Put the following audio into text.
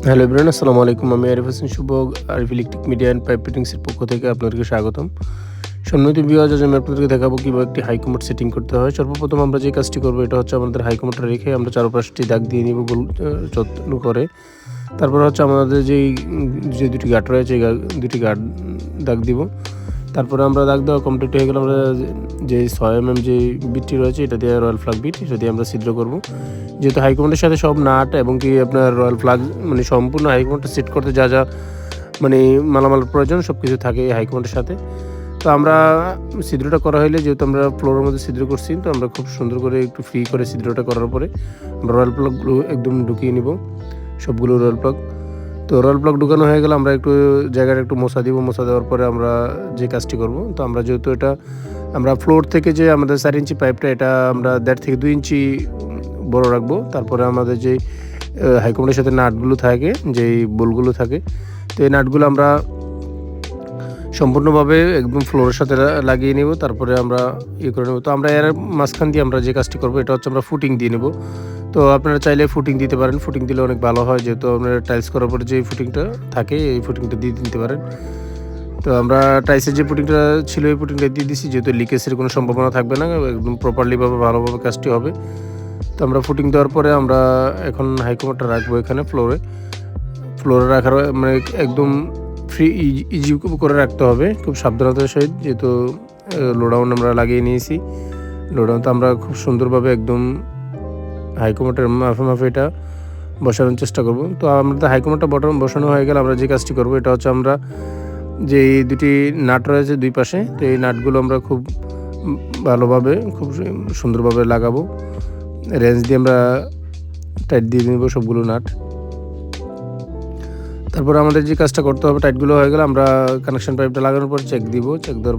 Hello everyone, আসসালামু আলাইকুম। আমি Arif Hossain Shuvo, Arif electric media and pipe ফিটিংসের পক্ষ থেকে আপনাদেরকে স্বাগতম। সম্মানিত ভিউয়ার্স, আজ আমি আপনাদেরকে দেখাবো কীভাবে একটি হাই কমোড সেটিং করতে হয়। সর্বপ্রথম আমরা যে কাজটি করবো এটা হচ্ছে আমাদের হাই কমোডটা রেখে আমরা চারপাশটি দাগ দিয়ে নিব গোল যত্ন করে। তারপর হচ্ছে আমাদের যে দুটি গাঁট রয়েছে এই দুটি গাঁট দাগ দিব। তারপরে আমরা দাগ দেওয়া কমপ্লিট হয়ে গেলে আমরা যে 6 mm যে বিটটি রয়েছে এটা দিয়ে রয়্যাল ফ্লাগ বিট এটা দিয়ে আমরা ছিদ্র করব। যেহেতু হাইকমান্ডের সাথে সব নাট এবং কি আপনার রয়্যাল ফ্লাগ মানে সম্পূর্ণ হাইকমান্ডটা সেট করতে যা যা মানে মালামাল প্রয়োজন সব কিছু থাকে এই হাইকমান্ডের সাথে। তো আমরা ছিদ্রটা করা হলে যেহেতু আমরা ফ্লোরের মধ্যে ছিদ্র করছি, তো আমরা খুব সুন্দর করে একটু ফ্রি করে ছিদ্রটা করার পরে আমরা রয়্যাল প্লাগগুলো একদম ঢুকিয়ে নিব, সবগুলো রয়্যাল প্লাগ। তো রয়্যাল প্লাগ ঢুকানো হয়ে গেলে আমরা একটু জায়গাটা একটু মোছা দিব। মোছা দেওয়ার পরে আমরা যে কাজটি করব, তো আমরা যেহেতু এটা আমরা ফ্লোর থেকে যে আমাদের 4 ইঞ্চি পাইপটা এটা আমরা 1.5 থেকে 2 ইঞ্চি বড় রাখবো। তারপরে আমাদের যে হাইকমান্ডের সাথে নাটগুলো থাকে, যেই বোলগুলো থাকে, তো এই নাটগুলো আমরা সম্পূর্ণভাবে একদম ফ্লোরের সাথে লাগিয়ে নেব। তারপরে আমরা করে নেব। তো আমরা এর মাঝখান দিয়ে আমরা যে কাজটি করবো এটা হচ্ছে আমরা ফুটিং দিয়ে নেব। তো আপনারা চাইলে ফুটিং দিতে পারেন, ফুটিং দিলে অনেক ভালো হয়, যেহেতু আপনারা টাইলস করার পরে যে ফুটিংটা থাকে এই ফুটিংটা দিয়ে দিতে পারেন। তো আমরা টাইলসের যে ফুটিংটা ছিল এই ফুটিংটা দিয়ে দিছি, যেহেতু লিকেজের কোনো সম্ভাবনা থাকবে না, একদম প্রপারলিভাবে ভালোভাবে কাজটি হবে। তো আমরা ফুটিং দেওয়ার পরে আমরা এখন হাইকমান্ডটা রাখবো এখানে ফ্লোরে রাখার মানে একদম ফ্রি ইজি করে রাখতে হবে, খুব সাবধানতার সহিত, যেহেতু লোডাউন আমরা লাগিয়ে নিয়েছি। লোডাউন তো আমরা খুব সুন্দরভাবে একদম হাইকমান্ডের মাফে এটা বসানোর চেষ্টা করব। তো আমাদের হাইকমান্ডটা বসানো হয়ে গেলে আমরা যে কাজটি করব এটা হচ্ছে আমরা যে দুটি নাট রয়েছে দুই পাশে, তো এই নাটগুলো আমরা খুব ভালোভাবে খুব সুন্দরভাবে লাগাবো। রেঞ্জ দিয়ে আমরা টাইট দিয়ে নেব সবগুলো নাট। তারপর আমাদের যে কাজটা করতে হবে, টাইটগুলো হয়ে গেলে আমরা কানেকশন পাইপটা লাগানোর পর চেক দিব। চেক দেওয়ার